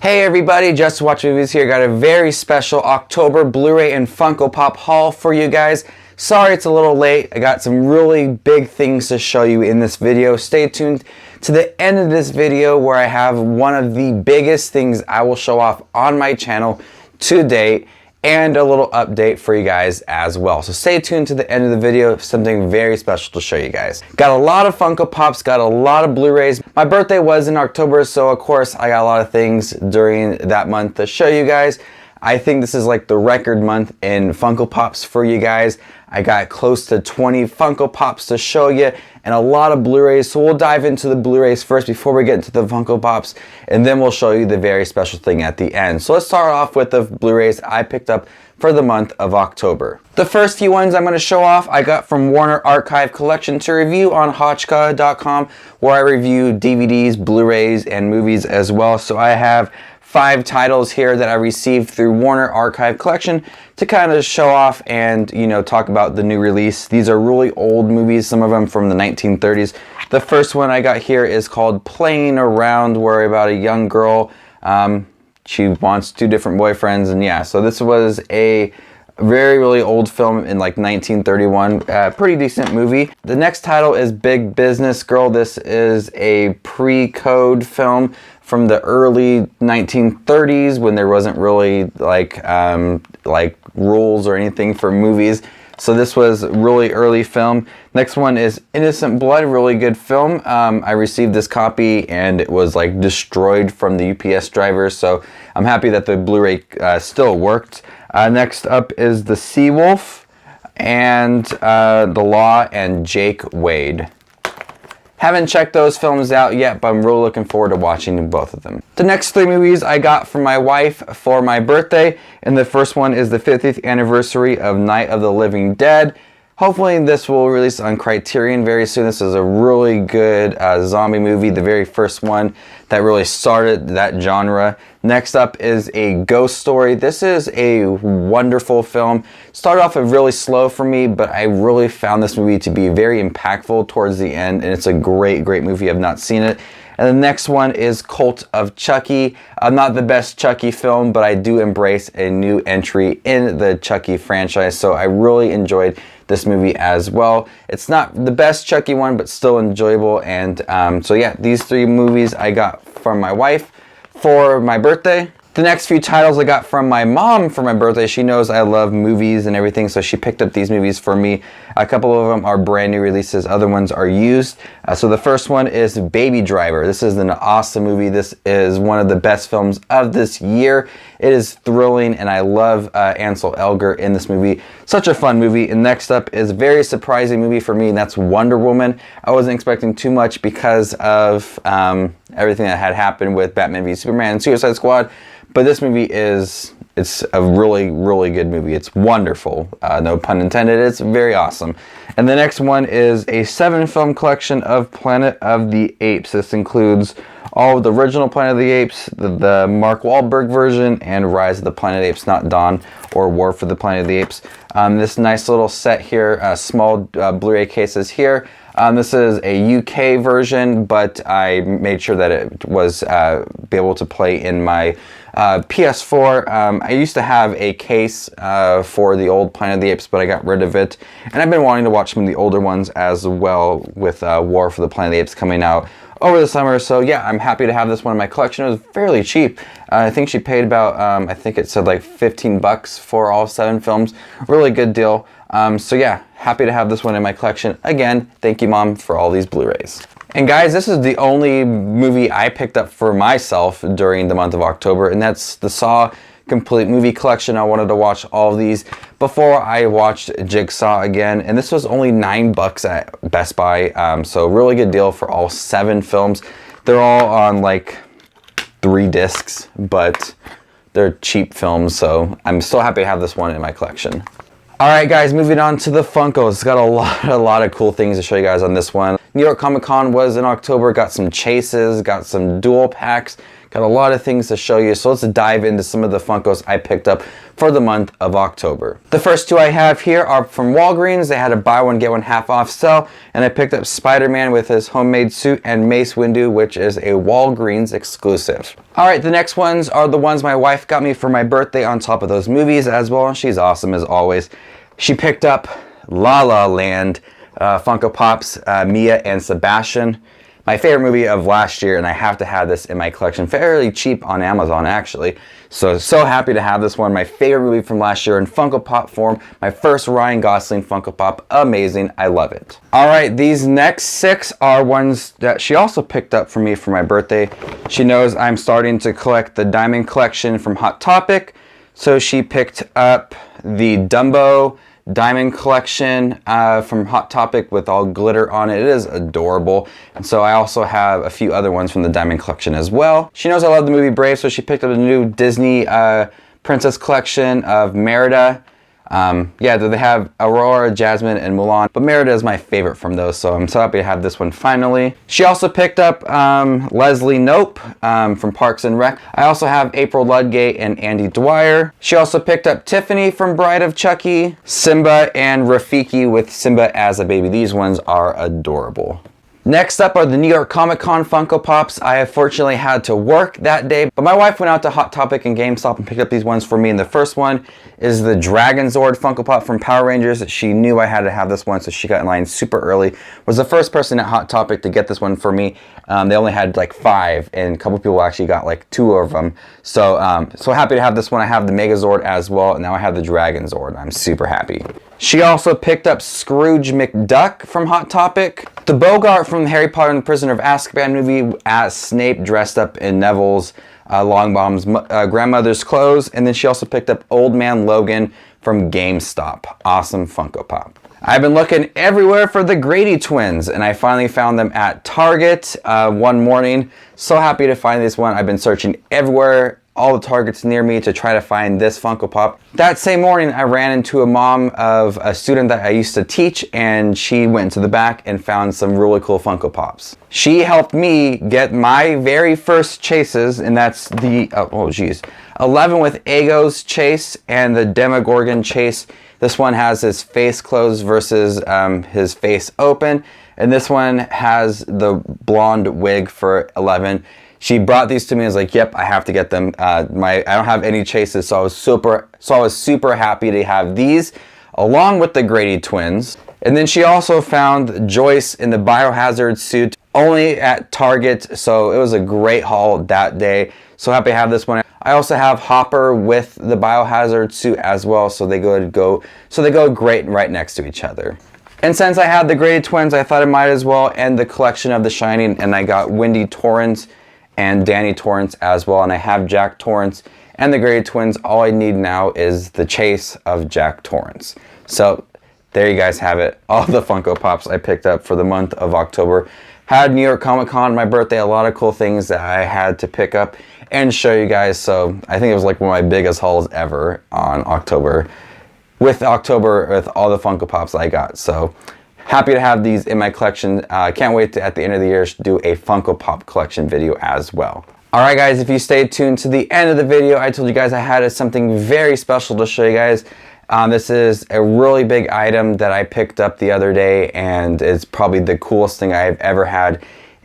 Hey everybody, Just Watch Movies here. Got a very special October Blu-ray and Funko Pop haul for you guys. Sorry it's a little late. I got some really big things to show you in this video. Stay tuned to the end of this video where I have one of the biggest things I will show off on my channel to date and a little update for you guys as well. So stay tuned to the end of the video, something very special to show you guys. Got a lot of Funko Pops, got a lot of Blu-rays. My birthday was in October, so of course I got a lot of things during that month to show you guys. I think this is like the record month in Funko Pops for you guys. I got close to 20 Funko Pops to show you and a lot of Blu-rays. So we'll dive into the Blu-rays first before we get into the Funko Pops, and then we'll show you the very special thing at the end. So let's start off with the Blu-rays I picked up for the month of October. The first few ones I'm going to show off I got from Warner Archive Collection to review on Hotchka.com, where I review DVDs, Blu-rays, and movies as well. So I have 5 titles here that I received through Warner Archive Collection to kind of show off and, you know, talk about the new release. These are really old movies, some of them from the 1930s. The first one I got here is called Playing Around, where about a young girl, she wants 2 different boyfriends, and yeah, so this was a really old film in like 1931, pretty decent movie. The next title is Big Business Girl. This is a pre-code film from the early 1930s when there wasn't really like rules or anything for movies. So this was a really early film. Next one is Innocent Blood, really good film. I received this copy and it was like destroyed from the UPS driver, so I'm happy that the Blu-ray still worked. Next up is The Seawolf and The Law and Jake Wade. Haven't checked those films out yet, but I'm really looking forward to watching both of them. The next 3 movies I got from my wife for my birthday, and the first one is the 50th anniversary of Night of the Living Dead. Hopefully this will release on Criterion very soon. This is a really good zombie movie, the very first one that really started that genre. Next up is A Ghost Story. This is a wonderful film. Started off really slow for me, but I really found this movie to be very impactful towards the end, and it's a great movie. I've not seen it. And the next one is Cult of Chucky. Not the best Chucky film, but I do embrace a new entry in the Chucky franchise, so I really enjoyed this movie as well. It's not the best Chucky one, but still enjoyable. And so yeah, these 3 movies I got from my wife for my birthday. The next few titles I got from my mom for my birthday. She knows I love movies and everything, so she picked up these movies for me. A couple of them are brand new releases, other ones are used. So the first one is Baby Driver. This is an awesome movie. This is one of the best films of this year. It is thrilling, and I love Ansel Elgort in this movie. Such a fun movie. And next up is a very surprising movie for me, and that's Wonder Woman. I wasn't expecting too much because of everything that had happened with Batman v Superman and Suicide Squad. But this movie it's a really good movie. It's wonderful, no pun intended. It's very awesome. And the next one is a 7-film collection of Planet of the Apes. This includes all of the original Planet of the Apes, the Mark Wahlberg version, and Rise of the Planet of the Apes, not Dawn or War for the Planet of the Apes. This nice little set here, small Blu-ray cases here. This is a UK version, but I made sure that it was be able to play in my PS4. I used to have a case for the old Planet of the Apes, but I got rid of it. And I've been wanting to watch some of the older ones as well, with War for the Planet of the Apes coming out over the summer. So yeah, I'm happy to have this one in my collection. It was fairly cheap. I think she paid about, I think it said like 15 bucks for all 7 films. Really good deal. So yeah, happy to have this one in my collection. Again, thank you, Mom, for all these Blu-rays. And guys, this is the only movie I picked up for myself during the month of October, and that's the Saw Complete Movie Collection. I wanted to watch all of these before I watched Jigsaw again, and this was only $9 at Best Buy, so really good deal for all 7 films. They're all on like 3 discs, but they're cheap films, so I'm still happy to have this one in my collection. Alright guys, moving on to the Funkos. It's got a lot of cool things to show you guys on this one. New York Comic Con was in October, got some chases, got some dual packs, Got a lot of things to show you, so let's dive into some of the Funkos I picked up for the month of October. The first two I have here are from Walgreens. They had a buy one get one half off sale, and I picked up Spider-Man with his homemade suit and Mace Windu, which is a Walgreens exclusive. All right, the next ones are the ones my wife got me for my birthday on top of those movies as well. She's awesome as always. She picked up La La Land Funko Pops, Mia and Sebastian. My favorite movie of last year, and I have to have this in my collection. Fairly cheap on Amazon, actually. So happy to have this one. My favorite movie from last year in Funko Pop form. My first Ryan Gosling Funko Pop. Amazing. I love it. All right, these next 6 are ones that she also picked up for me for my birthday. She knows I'm starting to collect the Diamond Collection from Hot Topic. So she picked up the Dumbo Diamond Collection from Hot Topic with all glitter on it. It is adorable. And so I also have a few other ones from the Diamond Collection as well. She knows I love the movie Brave, so she picked up a new Disney Princess Collection of Merida. Yeah, they have Aurora, Jasmine, and Mulan, but Merida is my favorite from those, so I'm so happy to have this one finally. She also picked up Leslie Knope from Parks and Rec. I also have April Ludgate and Andy Dwyer. She also picked up Tiffany from Bride of Chucky, Simba, and Rafiki with Simba as a baby. These ones are adorable. Next up are the New York Comic Con Funko Pops. I unfortunately had to work that day, but my wife went out to Hot Topic and GameStop and picked up these ones for me. And the first one is the Dragon Zord Funko Pop from Power Rangers. She knew I had to have this one, so she got in line super early. Was the first person at Hot Topic to get this one for me. They only had like 5, and a couple people actually got like 2 of them. So happy to have this one. I have the Megazord as well, and now I have the Dragon Zord. I'm super happy. She also picked up Scrooge McDuck from Hot Topic, the Bogart from Harry Potter and the Prisoner of Azkaban movie as Snape dressed up in Neville's Longbottom's grandmother's clothes, and then she also picked up Old Man Logan from GameStop. Awesome Funko Pop. I've been looking everywhere for the Grady twins, and I finally found them at Target one morning. So happy to find this one. I've been searching everywhere, all the Targets near me, to try to find this Funko Pop. That same morning, I ran into a mom of a student that I used to teach, and she went to the back and found some really cool Funko Pops. She helped me get my very first chases, and that's the, 11 with Ego's chase and the Demogorgon chase. This one has his face closed versus his face open, and this one has the blonde wig for 11. She brought these to me and was like, yep, I have to get them. I don't have any chases, so I was super happy to have these along with the Grady twins. And then she also found Joyce in the Biohazard suit only at Target, so it was a great haul that day. So happy to have this one. I also have Hopper with the Biohazard suit as well, so they go great right next to each other. And since I had the Grady twins, I thought I might as well end the collection of The Shining, and I got Wendy Torrance and Danny Torrance as well, and I have Jack Torrance and the Grady twins. All I need now is the chase of Jack Torrance. So there you guys have it. All the Funko Pops I picked up for the month of October. Had New York Comic Con, my birthday, a lot of cool things that I had to pick up and show you guys. So I think it was like one of my biggest hauls ever on October with all the Funko Pops I got. So happy to have these in my collection. Can't wait to, at the end of the year, do a Funko Pop collection video as well. Alright guys, if you stayed tuned to the end of the video, I told you guys I had something very special to show you guys. This is a really big item that I picked up the other day, and it's probably the coolest thing I've ever had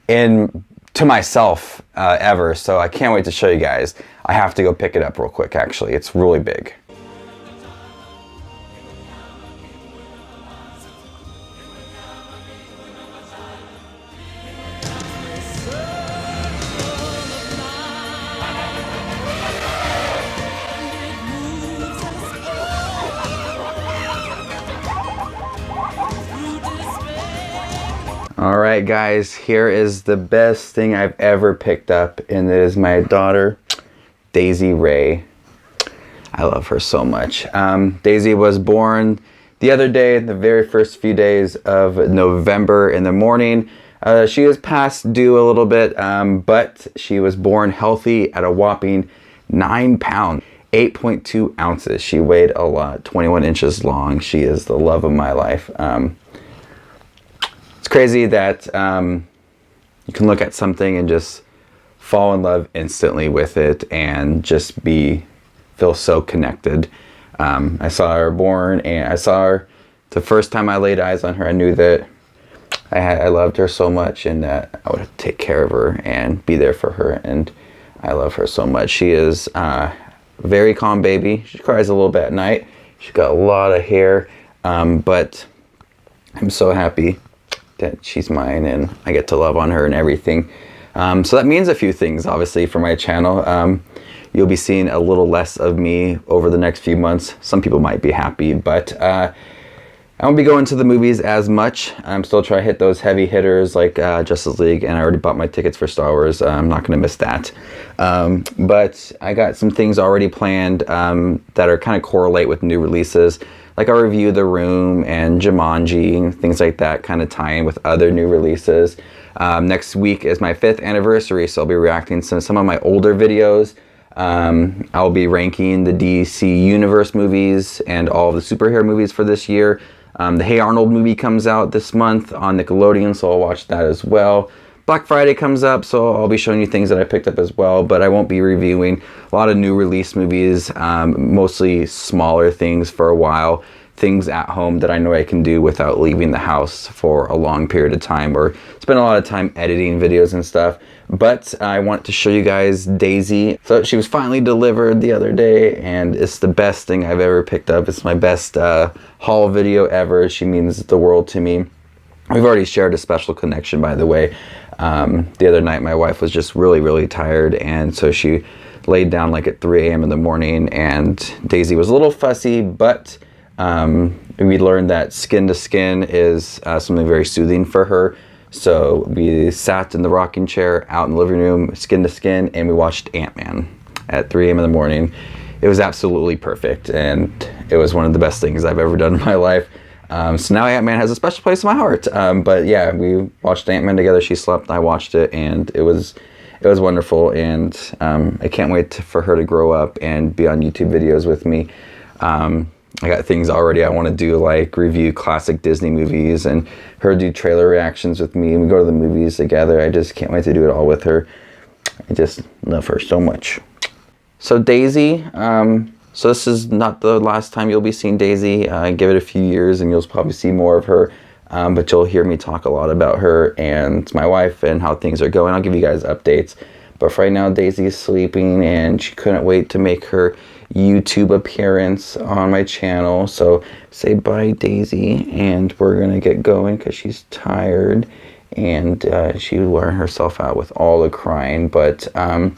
to myself ever. So I can't wait to show you guys. I have to go pick it up real quick actually. It's really big. Alright guys, here is the best thing I've ever picked up, and it is my daughter, Daisy Ray. I love her so much. Daisy was born the other day, the very first few days of November in the morning. She is past due a little bit, but she was born healthy at a whopping 9 pounds, 8.2 ounces. She weighed a lot, 21 inches long. She is the love of my life. It's crazy that you can look at something and just fall in love instantly with it and just feel so connected. I saw her born, and I saw her the first time I laid eyes on her. I knew that I loved her so much, and that I would take care of her and be there for her. And I love her so much. She is a very calm baby. She cries a little bit at night. She's got a lot of hair, but I'm so happy that she's mine and I get to love on her and everything. So that means a few things, obviously, for my channel. You'll be seeing a little less of me over the next few months. Some people might be happy, but I won't be going to the movies as much. I'm still trying to hit those heavy hitters like Justice League, and I already bought my tickets for Star Wars. I'm not going to miss that. But I got some things already planned that are kind of correlate with new releases. Like I'll review The Room and Jumanji and things like that, kind of tie in with other new releases. Next week is my 5th anniversary, so I'll be reacting to some of my older videos. I'll be ranking the DC Universe movies and all of the superhero movies for this year. The Hey Arnold movie comes out this month on Nickelodeon, so I'll watch that as well. Black Friday comes up, so I'll be showing you things that I picked up as well, but I won't be reviewing a lot of new release movies, mostly smaller things for a while, things at home that I know I can do without leaving the house for a long period of time, or spend a lot of time editing videos and stuff. But I want to show you guys Daisy. So she was finally delivered the other day, and it's the best thing I've ever picked up. It's my best haul video ever. She means the world to me. We've already shared a special connection, by the way. The other night my wife was just really tired, and so she laid down like at 3 a.m. in the morning, and Daisy was a little fussy, but we learned that skin to skin is something very soothing for her. So we sat in the rocking chair out in the living room, skin to skin, and we watched Ant-Man at 3 a.m. in the morning. It was absolutely perfect, and it was one of the best things I've ever done in my life. So now Ant-Man has a special place in my heart. But yeah, we watched Ant-Man together. She slept, I watched it, and it was wonderful. And I can't wait for her to grow up and be on YouTube videos with me. I got things already I want to do, like review classic Disney movies, and her do trailer reactions with me, and we go to the movies together. I just can't wait to do it all with her. I just love her so much. So Daisy, so this is not the last time you'll be seeing Daisy. Give it a few years and you'll probably see more of her. But you'll hear me talk a lot about her and my wife and how things are going. I'll give you guys updates. But for right now, Daisy is sleeping, and she couldn't wait to make her YouTube appearance on my channel. So say bye, Daisy, and we're gonna get going because she's tired, and she was wearing herself out with all the crying. But I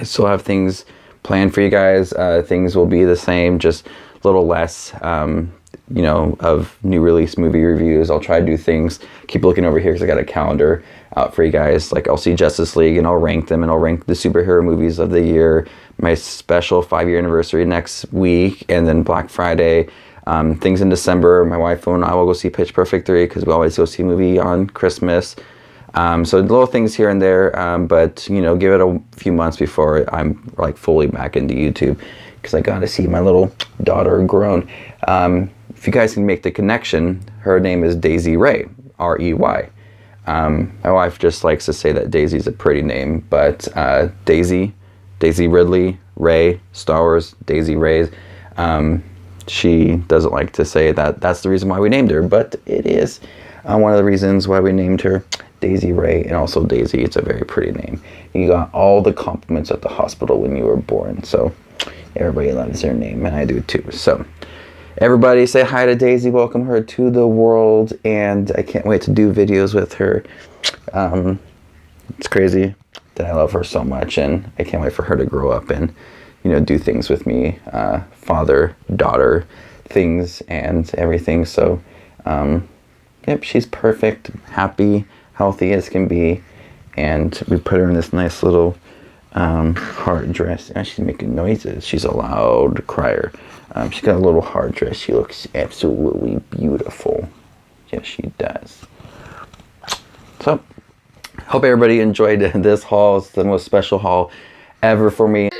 still have things planned for you guys. Things will be the same, just a little less, you know, of new release movie reviews. I'll try to do things. Keep looking over here because I got a calendar out for you guys. Like I'll see Justice League and I'll rank them, and I'll rank the superhero movies of the year. My special 5-year anniversary next week, and then Black Friday. Things in December. My wife and I will go see Pitch Perfect 3 because we always go see a movie on Christmas. So little things here and there, but you know, give it a few months before I'm like fully back into YouTube, because I got to see my little daughter grown. If you guys can make the connection, her name is Daisy Ray, R-E-Y. My wife just likes to say that Daisy's a pretty name, but Daisy Ridley, Ray, Star Wars, Daisy Rays. She doesn't like to say that that's the reason why we named her, but it is one of the reasons why we named her Daisy Ray. And also Daisy, it's a very pretty name. You got all the compliments at the hospital when you were born, so everybody loves her name, and I do too. So everybody say hi to Daisy, welcome her to the world, and I can't wait to do videos with her. It's crazy that I love her so much, and I can't wait for her to grow up and, you know, do things with me, father, daughter things and everything. So yep, she's perfect, happy, healthy as can be, and we put her in this nice little heart dress. And she's making noises. She's a loud crier. She's got a little heart dress. She looks absolutely beautiful. Yes, she does. So hope everybody enjoyed this haul. It's the most special haul ever for me.